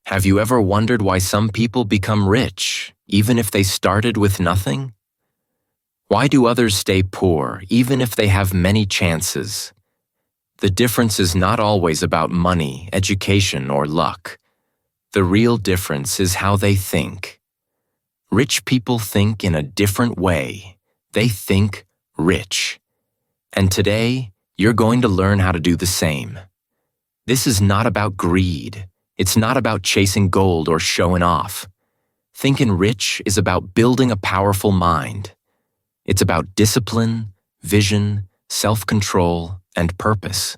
Have you ever wondered why some people become rich, even if they started with nothing? Why do others stay poor, even if they have many chances? The difference is not always about money, education, or luck. The real difference is how they think. Rich people think in a different way. They think rich. And today, you're going to learn how to do the same. This is not about greed. It's not about chasing gold or showing off. Thinking rich is about building a powerful mind. It's about discipline, vision, self-control, and purpose.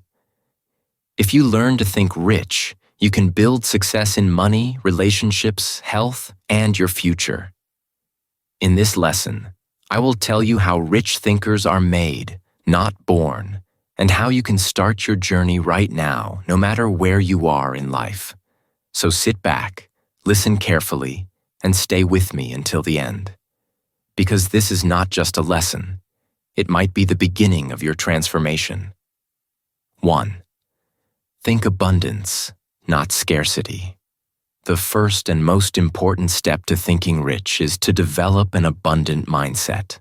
If you learn to think rich, you can build success in money, relationships, health, and your future. In this lesson, I will tell you how rich thinkers are made, not born, and how you can start your journey right now, no matter where you are in life. So sit back, listen carefully, and stay with me until the end. Because this is not just a lesson. It might be the beginning of your transformation. 1. Think abundance, not scarcity. The first and most important step to thinking rich is to develop an abundant mindset.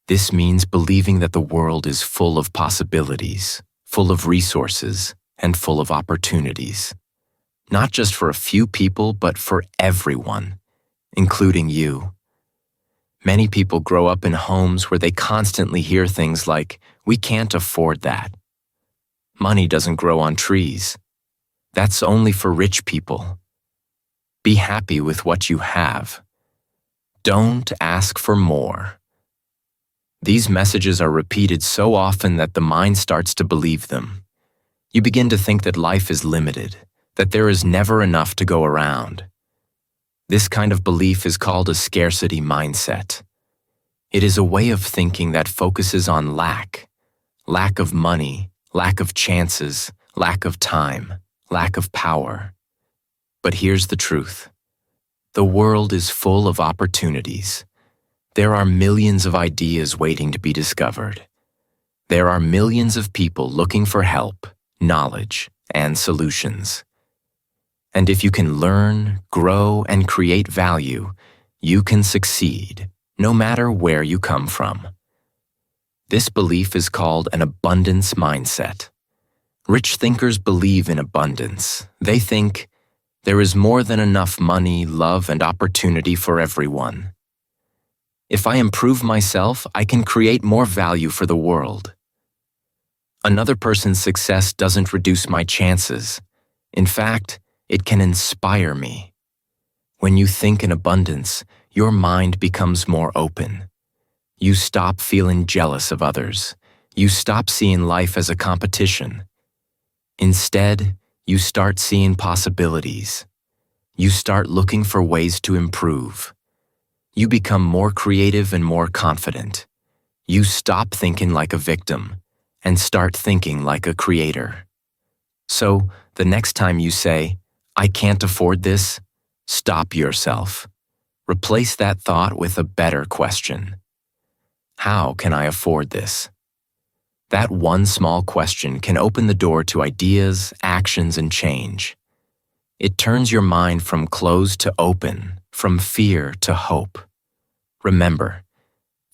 This means believing that the world is full of possibilities, full of resources, and full of opportunities. Not just for a few people, but for everyone, including you. Many people grow up in homes where they constantly hear things like, "We can't afford that." Money doesn't grow on trees. That's only for rich people. Be happy with what you have. Don't ask for more. These messages are repeated so often that the mind starts to believe them. You begin to think that life is limited, that there is never enough to go around. This kind of belief is called a scarcity mindset. It is a way of thinking that focuses on lack of money, lack of chances, lack of time, lack of power. But here's the truth. The world is full of opportunities. There are millions of ideas waiting to be discovered. There are millions of people looking for help, knowledge, and solutions. And if you can learn, grow, and create value, you can succeed, no matter where you come from. This belief is called an abundance mindset. Rich thinkers believe in abundance. They think, there is more than enough money, love, and opportunity for everyone. If I improve myself, I can create more value for the world. Another person's success doesn't reduce my chances. In fact, it can inspire me. When you think in abundance, your mind becomes more open. You stop feeling jealous of others. You stop seeing life as a competition. Instead, you start seeing possibilities. You start looking for ways to improve. You become more creative and more confident. You stop thinking like a victim and start thinking like a creator. So, the next time you say, "I can't afford this," stop yourself. Replace that thought with a better question. How can I afford this? That one small question can open the door to ideas, actions, and change. It turns your mind from closed to open, from fear to hope. Remember,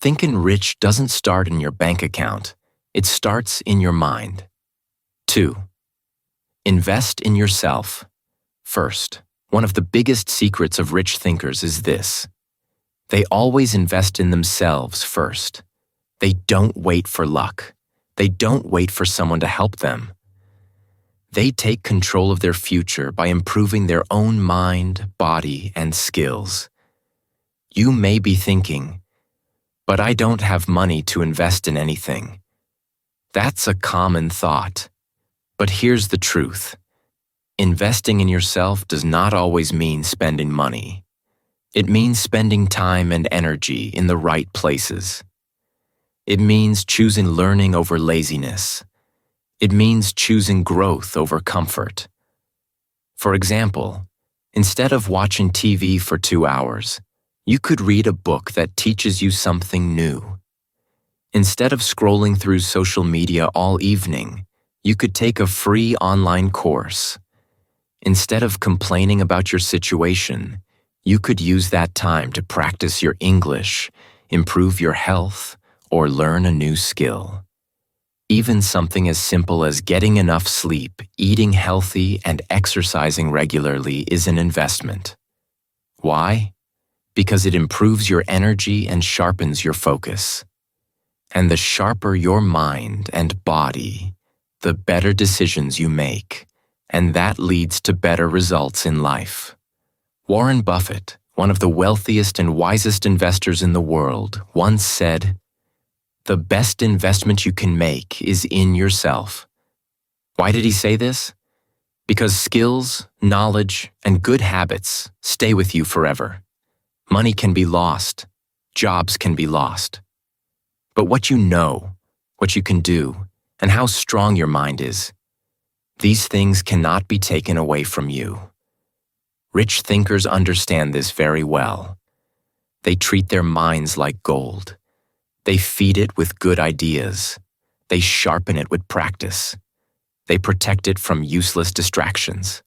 thinking rich doesn't start in your bank account. It starts in your mind. 2. Invest in yourself. First, one of the biggest secrets of rich thinkers is this. They always invest in themselves first. They don't wait for luck. They don't wait for someone to help them. They take control of their future by improving their own mind, body, and skills. You may be thinking, "But I don't have money to invest in anything." That's a common thought. But here's the truth. Investing in yourself does not always mean spending money. It means spending time and energy in the right places. It means choosing learning over laziness. It means choosing growth over comfort. For example, instead of watching TV for 2 hours, you could read a book that teaches you something new. Instead of scrolling through social media all evening, you could take a free online course. Instead of complaining about your situation, you could use that time to practice your English, improve your health, or learn a new skill. Even something as simple as getting enough sleep, eating healthy, and exercising regularly is an investment. Why? Because it improves your energy and sharpens your focus. And the sharper your mind and body, the better decisions you make, and that leads to better results in life. Warren Buffett, one of the wealthiest and wisest investors in the world, once said, "The best investment you can make is in yourself." Why did he say this? Because skills, knowledge, and good habits stay with you forever. Money can be lost. Jobs can be lost. But what you know, what you can do, and how strong your mind is, these things cannot be taken away from you. Rich thinkers understand this very well. They treat their minds like gold. They feed it with good ideas. They sharpen it with practice. They protect it from useless distractions.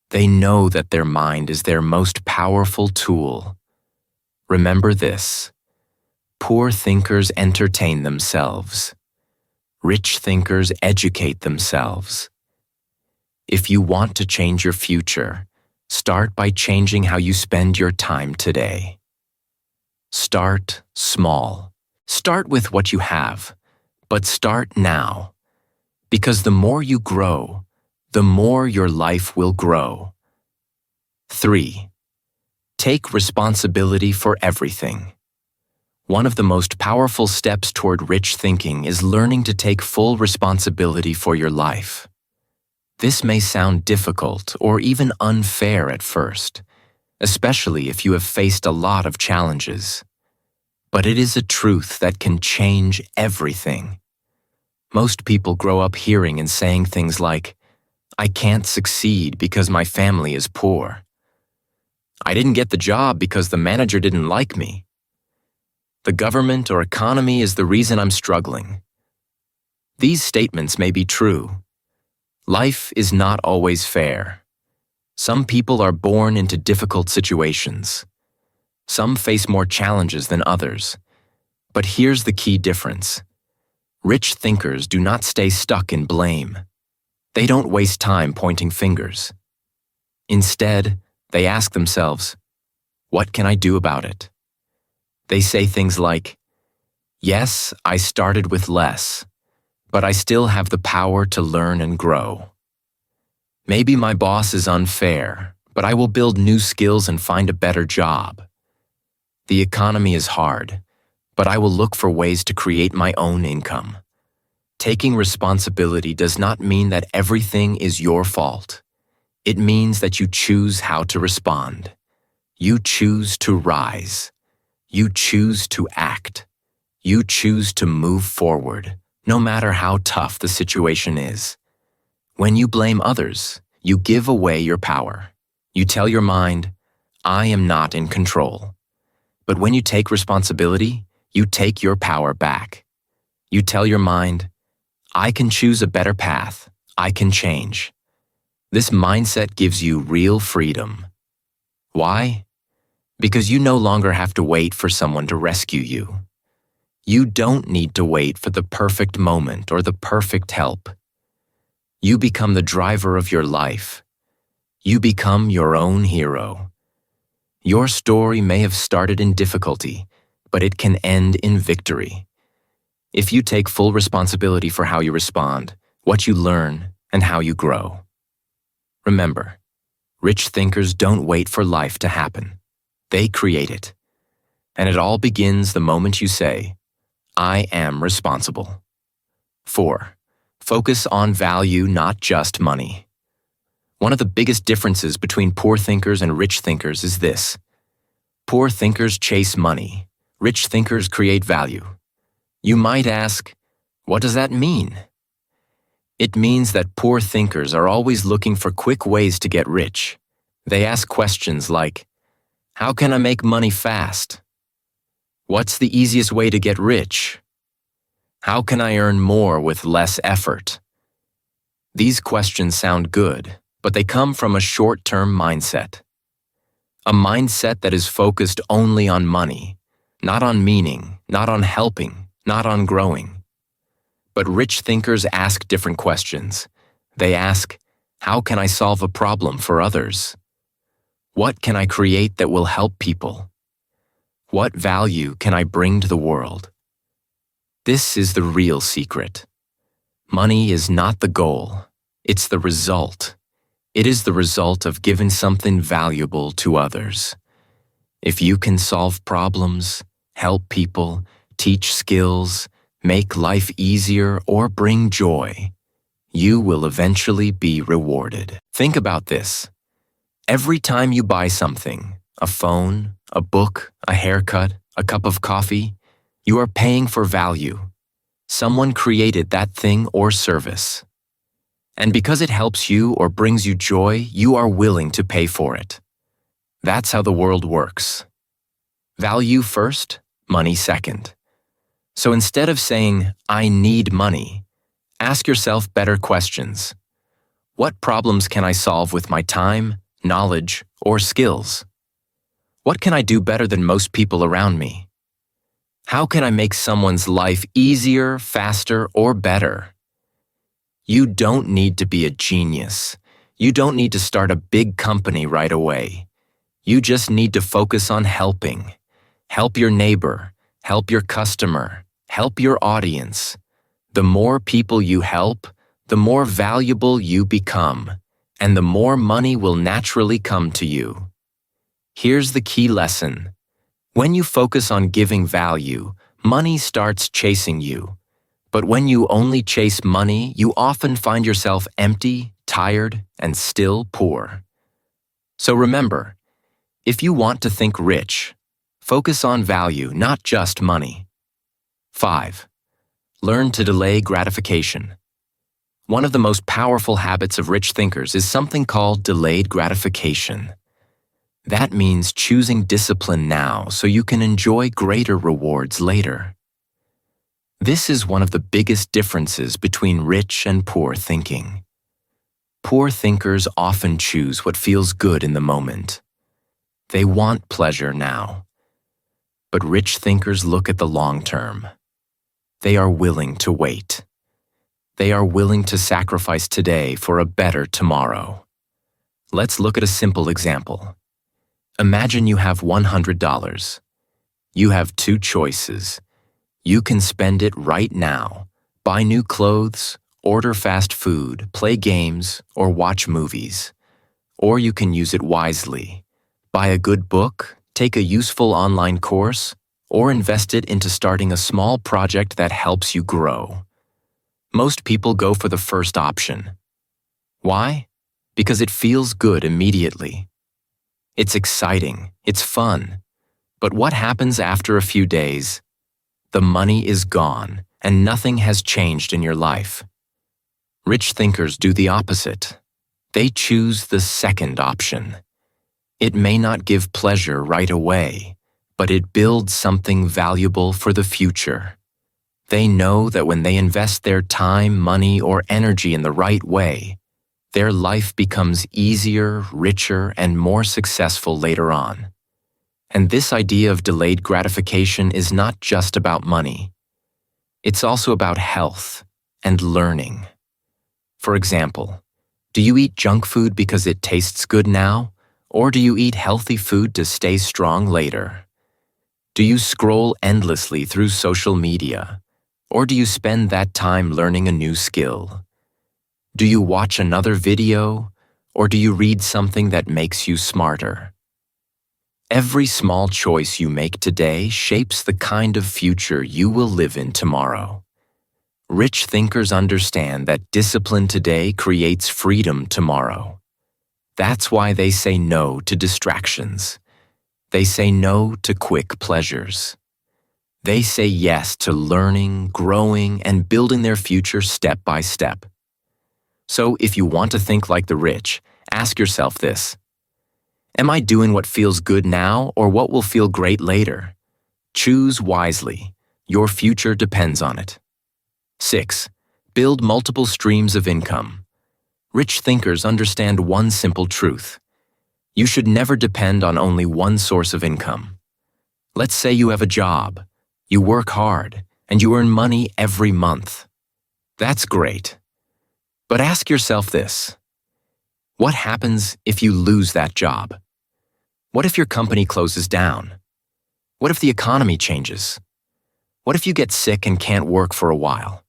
They know that their mind is their most powerful tool. Remember this: poor thinkers entertain themselves. Rich thinkers educate themselves. If you want to change your future, start by changing how you spend your time today. Start small. Start with what you have, but start now. Because the more you grow, the more your life will grow. 3. Take responsibility for everything. One of the most powerful steps toward rich thinking is learning to take full responsibility for your life. This may sound difficult or even unfair at first, especially if you have faced a lot of challenges. But it is a truth that can change everything. Most people grow up hearing and saying things like, "I can't succeed because my family is poor." "I didn't get the job because the manager didn't like me." "The government or economy is the reason I'm struggling." These statements may be true. Life is not always fair. Some people are born into difficult situations. Some face more challenges than others. But here's the key difference. Rich thinkers do not stay stuck in blame. They don't waste time pointing fingers. Instead, they ask themselves, "What can I do about it?" They say things like, "Yes, I started with less, but I still have the power to learn and grow. Maybe my boss is unfair, but I will build new skills and find a better job. The economy is hard, but I will look for ways to create my own income." Taking responsibility does not mean that everything is your fault. It means that you choose how to respond. You choose to rise. You choose to act. You choose to move forward, no matter how tough the situation is. When you blame others, you give away your power. You tell your mind, "I am not in control." But when you take responsibility, you take your power back. You tell your mind, "I can choose a better path. I can change." This mindset gives you real freedom. Why? Because you no longer have to wait for someone to rescue you. You don't need to wait for the perfect moment or the perfect help. You become the driver of your life. You become your own hero. Your story may have started in difficulty, but it can end in victory. If you take full responsibility for how you respond, what you learn, and how you grow. Remember, rich thinkers don't wait for life to happen. They create it. And it all begins the moment you say, "I am responsible." 4. Focus on value, not just money. One of the biggest differences between poor thinkers and rich thinkers is this. Poor thinkers chase money. Rich thinkers create value. You might ask, what does that mean? It means that poor thinkers are always looking for quick ways to get rich. They ask questions like, how can I make money fast? What's the easiest way to get rich? How can I earn more with less effort? These questions sound good, but they come from a short-term mindset. A mindset that is focused only on money, not on meaning, not on helping, not on growing. But rich thinkers ask different questions. They ask, how can I solve a problem for others? What can I create that will help people? What value can I bring to the world? This is the real secret. Money is not the goal, it's the result. It is the result of giving something valuable to others. If you can solve problems, help people, teach skills, make life easier, or bring joy, you will eventually be rewarded. Think about this. Every time you buy something, a phone, a book, a haircut, a cup of coffee, you are paying for value. Someone created that thing or service. And because it helps you or brings you joy, you are willing to pay for it. That's how the world works. Value first, money second. So instead of saying, I need money, ask yourself better questions. What problems can I solve with my time, knowledge, or skills? What can I do better than most people around me? How can I make someone's life easier, faster, or better? You don't need to be a genius. You don't need to start a big company right away. You just need to focus on helping. Help your neighbor, help your customer, help your audience. The more people you help, the more valuable you become, and the more money will naturally come to you. Here's the key lesson. When you focus on giving value, money starts chasing you. But when you only chase money, you often find yourself empty, tired, and still poor. So remember, if you want to think rich, focus on value, not just money. 5. Learn to delay gratification. One of the most powerful habits of rich thinkers is something called delayed gratification. That means choosing discipline now so you can enjoy greater rewards later. This is one of the biggest differences between rich and poor thinking. Poor thinkers often choose what feels good in the moment. They want pleasure now. But rich thinkers look at the long term. They are willing to wait. They are willing to sacrifice today for a better tomorrow. Let's look at a simple example. Imagine you have $100. You have two choices. You can spend it right now, buy new clothes, order fast food, play games, or watch movies. Or you can use it wisely. Buy a good book, take a useful online course, or invest it into starting a small project that helps you grow. Most people go for the first option. Why? Because it feels good immediately. It's exciting, it's fun. But what happens after a few days? The money is gone, and nothing has changed in your life. Rich thinkers do the opposite. They choose the second option. It may not give pleasure right away, but it builds something valuable for the future. They know that when they invest their time, money, or energy in the right way, their life becomes easier, richer, and more successful later on. And this idea of delayed gratification is not just about money. It's also about health and learning. For example, do you eat junk food because it tastes good now, or do you eat healthy food to stay strong later? Do you scroll endlessly through social media, or do you spend that time learning a new skill? Do you watch another video, or do you read something that makes you smarter? Every small choice you make today shapes the kind of future you will live in tomorrow. Rich thinkers understand that discipline today creates freedom tomorrow. That's why they say no to distractions. They say no to quick pleasures. They say yes to learning, growing, and building their future step by step. So if you want to think like the rich, ask yourself this. Am I doing what feels good now or what will feel great later? Choose wisely. Your future depends on it. 6. Build multiple streams of income. Rich thinkers understand one simple truth. You should never depend on only one source of income. Let's say you have a job, you work hard, and you earn money every month. That's great. But ask yourself this: what happens if you lose that job? What if your company closes down? What if the economy changes? What if you get sick and can't work for a while?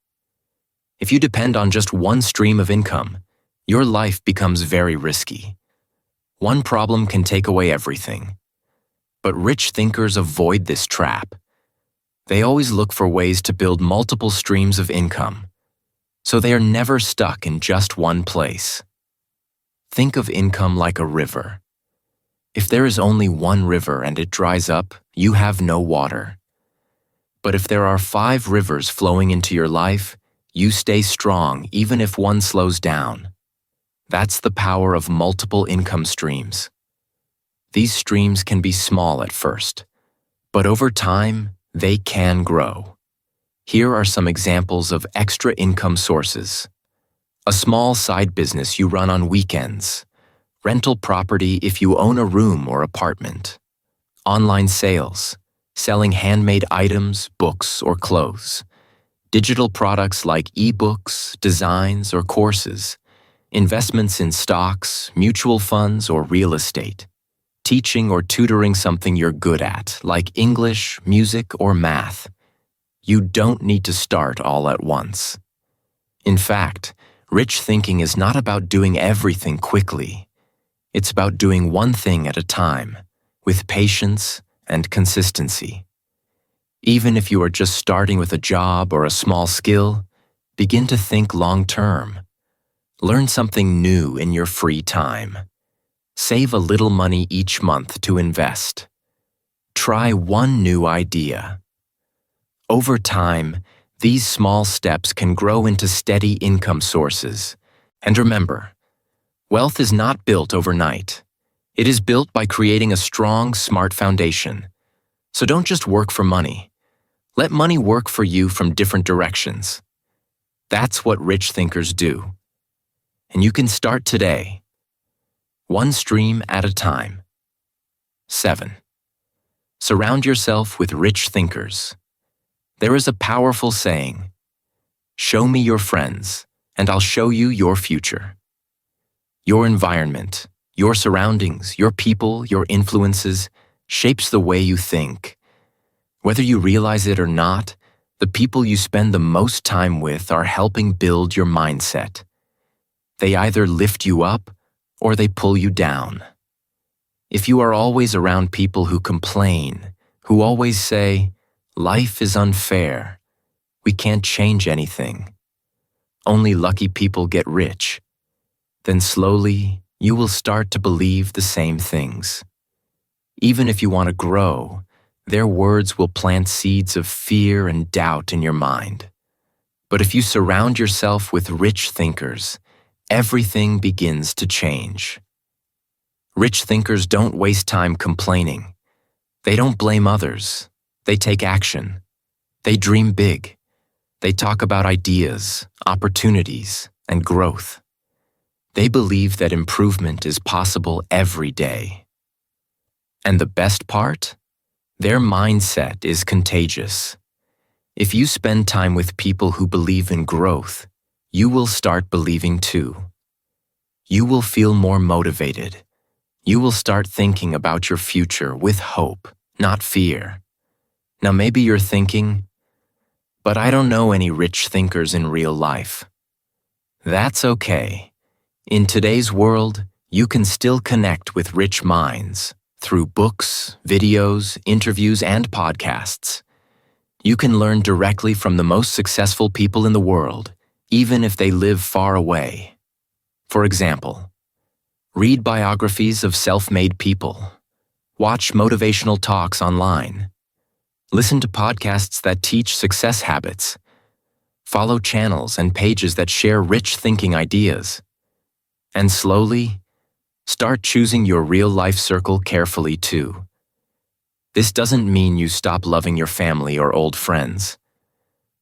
If you depend on just one stream of income, your life becomes very risky. One problem can take away everything. But rich thinkers avoid this trap. They always look for ways to build multiple streams of income, so they are never stuck in just one place. Think of income like a river. If there is only one river and it dries up, you have no water. But if there are 5 rivers flowing into your life, you stay strong even if one slows down. That's the power of multiple income streams. These streams can be small at first, but over time, they can grow. Here are some examples of extra income sources. A small side business you run on weekends. Rental property if you own a room or apartment. Online sales, selling handmade items, books, or clothes. Digital products like ebooks, designs, or courses. Investments in stocks, mutual funds, or real estate. Teaching or tutoring something you're good at, like English, music, or math. You don't need to start all at once. In fact, rich thinking is not about doing everything quickly. It's about doing one thing at a time, with patience and consistency. Even if you are just starting with a job or a small skill, begin to think long-term. Learn something new in your free time. Save a little money each month to invest. Try one new idea. Over time, these small steps can grow into steady income sources. And remember, wealth is not built overnight. It is built by creating a strong, smart foundation. So don't just work for money. Let money work for you from different directions. That's what rich thinkers do. And you can start today. One stream at a time. 7. Surround yourself with rich thinkers. There is a powerful saying, "Show me your friends, and I'll show you your future." Your environment, your surroundings, your people, your influences shapes the way you think. Whether you realize it or not, the people you spend the most time with are helping build your mindset. They either lift you up or they pull you down. If you are always around people who complain, who always say, "Life is unfair, we can't change anything, only lucky people get rich," then slowly you will start to believe the same things. Even if you want to grow, their words will plant seeds of fear and doubt in your mind. But if you surround yourself with rich thinkers, everything begins to change. Rich thinkers don't waste time complaining. They don't blame others. They take action. They dream big. They talk about ideas, opportunities, and growth. They believe that improvement is possible every day. And the best part? Their mindset is contagious. If you spend time with people who believe in growth, you will start believing too. You will feel more motivated. You will start thinking about your future with hope, not fear. Now maybe you're thinking, "But I don't know any rich thinkers in real life." That's okay. In today's world, you can still connect with rich minds through books, videos, interviews, and podcasts. You can learn directly from the most successful people in the world, even if they live far away. For example, read biographies of self-made people. Watch motivational talks online. Listen to podcasts that teach success habits. Follow channels and pages that share rich thinking ideas. And slowly, start choosing your real-life circle carefully too. This doesn't mean you stop loving your family or old friends,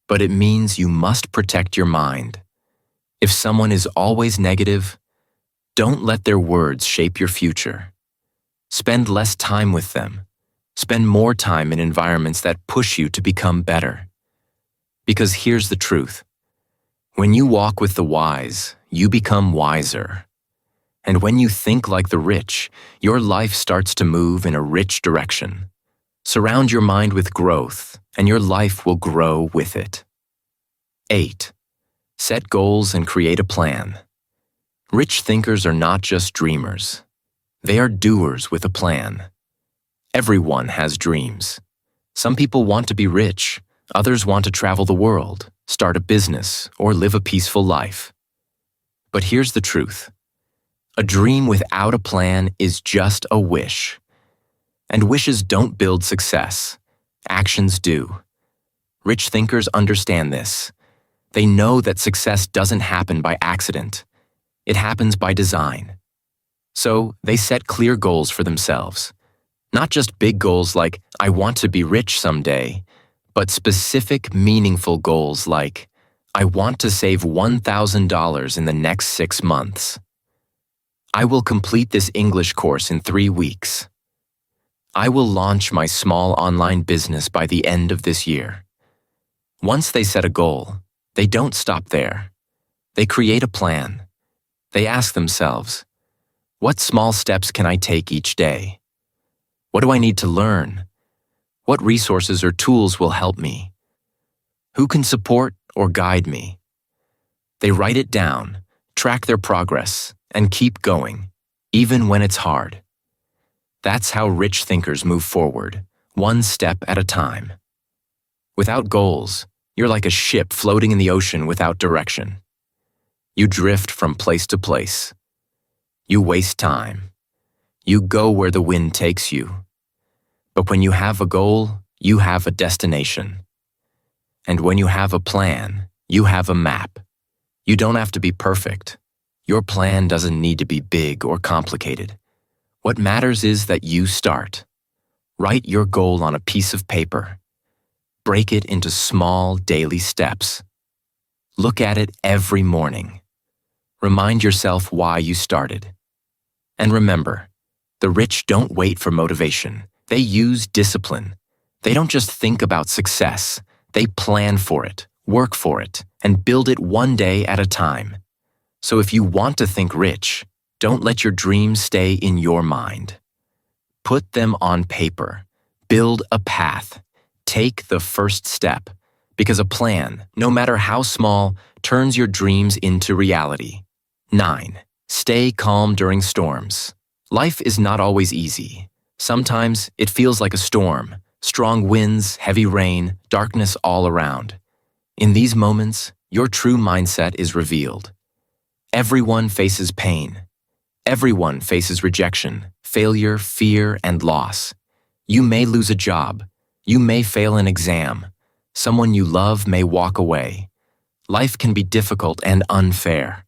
but it means you must protect your mind. If someone is always negative, don't let their words shape your future. Spend less time with them. Spend more time in environments that push you to become better. Because here's the truth. When you walk with the wise, you become wiser. And when you think like the rich, your life starts to move in a rich direction. Surround your mind with growth, and your life will grow with it. 8. Set goals and create a plan. Rich thinkers are not just dreamers. They are doers with a plan. Everyone has dreams. Some people want to be rich. Others want to travel the world, start a business, or live a peaceful life. But here's the truth. A dream without a plan is just a wish. And wishes don't build success. Actions do. Rich thinkers understand this. They know that success doesn't happen by accident. It happens by design. So they set clear goals for themselves. Not just big goals like, I want to be rich someday, but specific, meaningful goals like, I want to save $1,000 in the next 6 months. I will complete this English course in 3 weeks. I will launch my small online business by the end of this year. Once they set a goal, they don't stop there. They create a plan. They ask themselves, what small steps can I take each day? What do I need to learn? What resources or tools will help me? Who can support or guide me? They write it down, track their progress, and keep going, even when it's hard. That's how rich thinkers move forward, one step at a time. Without goals, you're like a ship floating in the ocean without direction. You drift from place to place. You waste time. You go where the wind takes you. But when you have a goal, you have a destination. And when you have a plan, you have a map. You don't have to be perfect. Your plan doesn't need to be big or complicated. What matters is that you start. Write your goal on a piece of paper. Break it into small daily steps. Look at it every morning. Remind yourself why you started. And remember, the rich don't wait for motivation. They use discipline. They don't just think about success. They plan for it, work for it, and build it one day at a time. So if you want to think rich, don't let your dreams stay in your mind. Put them on paper. Build a path. Take the first step, because a plan, no matter how small, turns your dreams into reality. 9. Stay calm during storms. Life is not always easy. Sometimes it feels like a storm, strong winds, heavy rain, darkness all around. In these moments, your true mindset is revealed. Everyone faces pain. Everyone faces rejection, failure, fear, and loss. You may lose a job. You may fail an exam. Someone you love may walk away. Life can be difficult and unfair.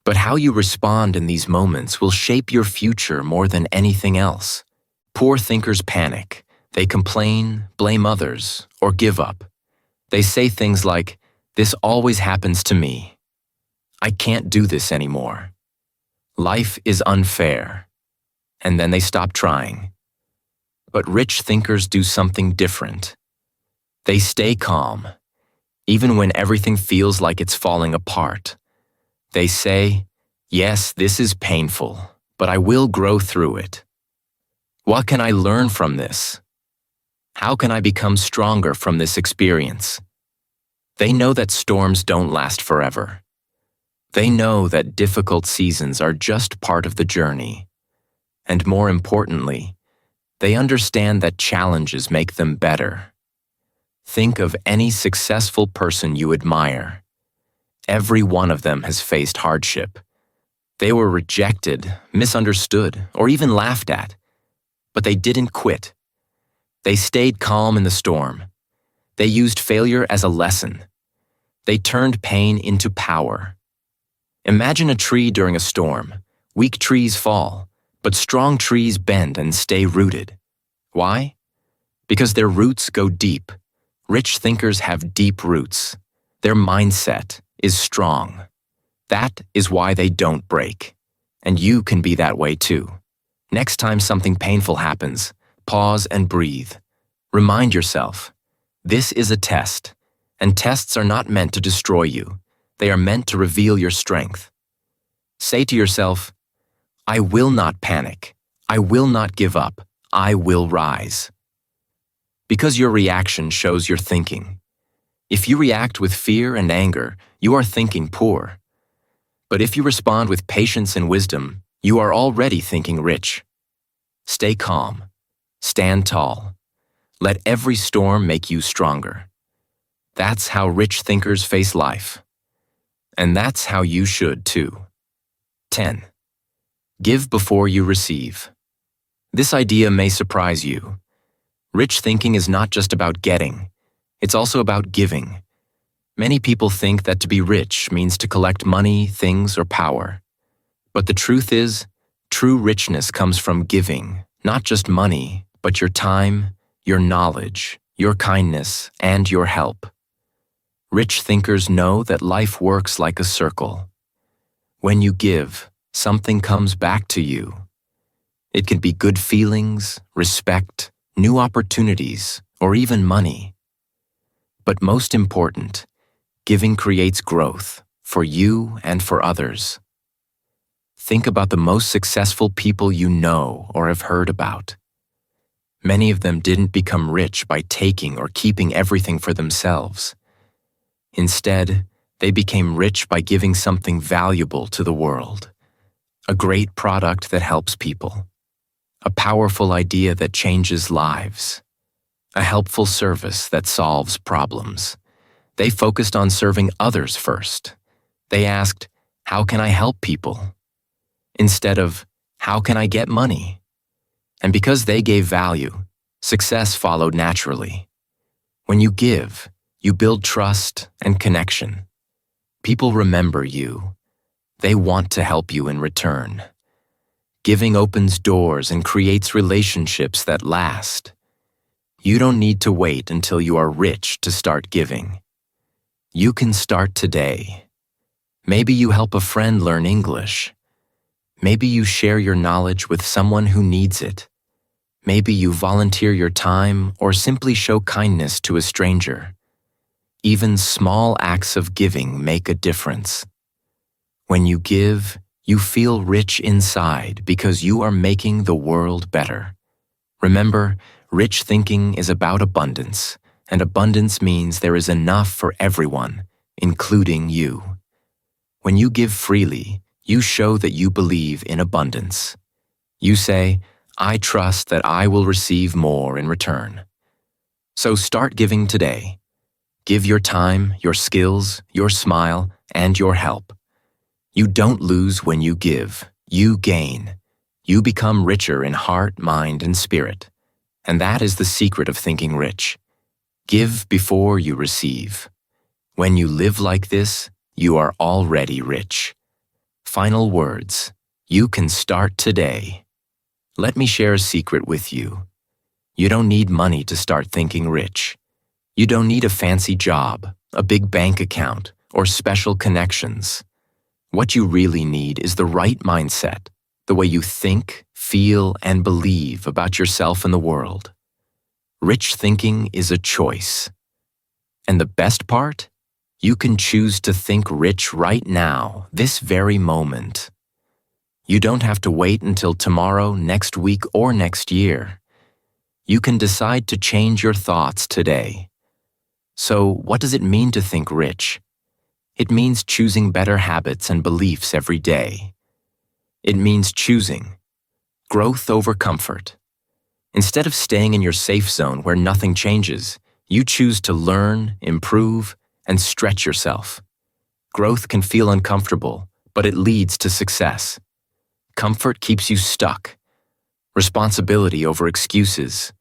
But how you respond in these moments will shape your future more than anything else. Poor thinkers panic. They complain, blame others, or give up. They say things like, "This always happens to me. I can't do this anymore. Life is unfair." And then they stop trying. But rich thinkers do something different. They stay calm, even when everything feels like it's falling apart. They say, "Yes, this is painful, but I will grow through it. What can I learn from this? How can I become stronger from this experience?" They know that storms don't last forever. They know that difficult seasons are just part of the journey. And more importantly, they understand that challenges make them better. Think of any successful person you admire. Every one of them has faced hardship. They were rejected, misunderstood, or even laughed at. But they didn't quit. They stayed calm in the storm. They used failure as a lesson. They turned pain into power. Imagine a tree during a storm. Weak trees fall, but strong trees bend and stay rooted. Why? Because their roots go deep. Rich thinkers have deep roots. Their mindset is strong. That is why they don't break. And you can be that way too. Next time something painful happens, pause and breathe. Remind yourself, this is a test, and tests are not meant to destroy you. They are meant to reveal your strength. Say to yourself, I will not panic. I will not give up. I will rise. Because your reaction shows your thinking. If you react with fear and anger, you are thinking poor. But if you respond with patience and wisdom, you are already thinking rich. Stay calm. Stand tall. Let every storm make you stronger. That's how rich thinkers face life. And that's how you should too. 10. Give before you receive. This idea may surprise you. Rich thinking is not just about getting. It's also about giving. Many people think that to be rich means to collect money, things, or power. But the truth is, true richness comes from giving, not just money, but your time, your knowledge, your kindness, and your help. Rich thinkers know that life works like a circle. When you give, something comes back to you. It can be good feelings, respect, new opportunities, or even money. But most important, giving creates growth for you and for others. Think about the most successful people you know or have heard about. Many of them didn't become rich by taking or keeping everything for themselves. Instead, they became rich by giving something valuable to the world. A great product that helps people. A powerful idea that changes lives. A helpful service that solves problems. They focused on serving others first. They asked, how can I help people? Instead of, how can I get money? And because they gave value, success followed naturally. When you give, you build trust and connection. People remember you. They want to help you in return. Giving opens doors and creates relationships that last. You don't need to wait until you are rich to start giving. You can start today. Maybe you help a friend learn English. Maybe you share your knowledge with someone who needs it. Maybe you volunteer your time or simply show kindness to a stranger. Even small acts of giving make a difference. When you give, you feel rich inside because you are making the world better. Remember, rich thinking is about abundance, and abundance means there is enough for everyone, including you. When you give freely, you show that you believe in abundance. You say, I trust that I will receive more in return. So start giving today. Give your time, your skills, your smile, and your help. You don't lose when you give. You gain. You become richer in heart, mind, and spirit. And that is the secret of thinking rich. Give before you receive. When you live like this, you are already rich. Final words. You can start today. Let me share a secret with you. You don't need money to start thinking rich. You don't need a fancy job, a big bank account, or special connections. What you really need is the right mindset, the way you think, feel, and believe about yourself and the world. Rich thinking is a choice. And the best part? You can choose to think rich right now, this very moment. You don't have to wait until tomorrow, next week, or next year. You can decide to change your thoughts today. So, what does it mean to think rich? It means choosing better habits and beliefs every day. It means choosing growth over comfort. Instead of staying in your safe zone where nothing changes, you choose to learn, improve, and stretch yourself. Growth can feel uncomfortable, but it leads to success. Comfort keeps you stuck. Responsibility over excuses.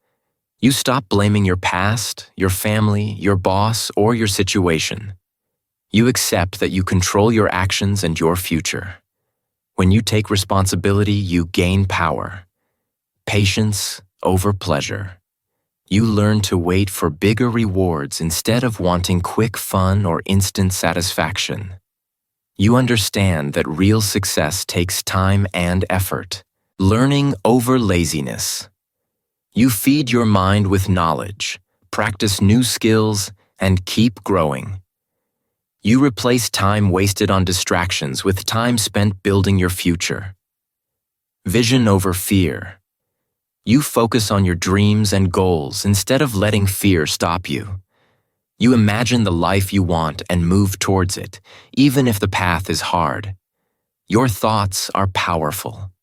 You stop blaming your past, your family, your boss, or your situation. You accept that you control your actions and your future. When you take responsibility, you gain power. Patience over pleasure. You learn to wait for bigger rewards instead of wanting quick fun or instant satisfaction. You understand that real success takes time and effort. Learning over laziness. You feed your mind with knowledge, practice new skills, and keep growing. You replace time wasted on distractions with time spent building your future. Vision over fear. You focus on your dreams and goals instead of letting fear stop you. You imagine the life you want and move towards it, even if the path is hard. Your thoughts are powerful.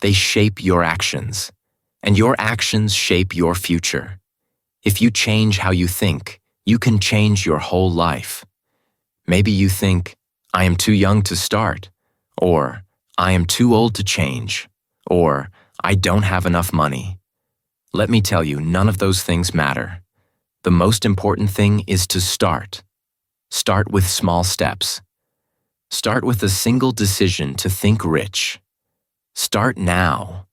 They shape your actions, and your actions shape your future. If you change how you think, you can change your whole life. Maybe you think, I am too young to start, or I am too old to change, or I don't have enough money. Let me tell you, none of those things matter. The most important thing is to start. Start with small steps. Start with a single decision to think rich. Start now.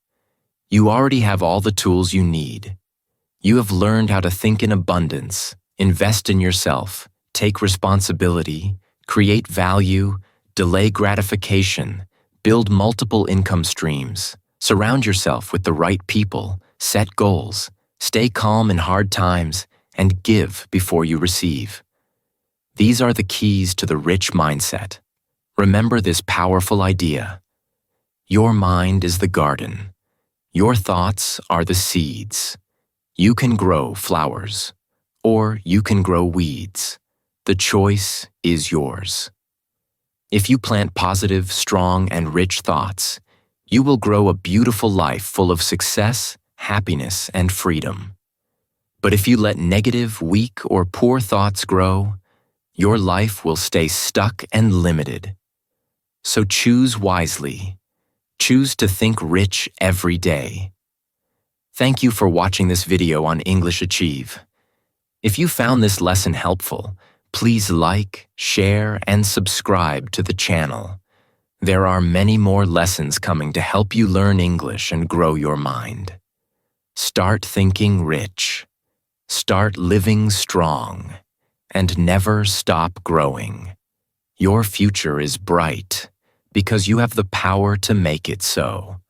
You already have all the tools you need. You have learned how to think in abundance, invest in yourself, take responsibility, create value, delay gratification, build multiple income streams, surround yourself with the right people, set goals, stay calm in hard times, and give before you receive. These are the keys to the rich mindset. Remember this powerful idea. Your mind is the garden. Your thoughts are the seeds. You can grow flowers, or you can grow weeds. The choice is yours. If you plant positive, strong, and rich thoughts, you will grow a beautiful life full of success, happiness, and freedom. But if you let negative, weak, or poor thoughts grow, your life will stay stuck and limited. So choose wisely. Choose to think rich every day. Thank you for watching this video on English Achieve. If you found this lesson helpful, please like, share, and subscribe to the channel. There are many more lessons coming to help you learn English and grow your mind. Start thinking rich. Start living strong. And never stop growing. Your future is bright because you have the power to make it so.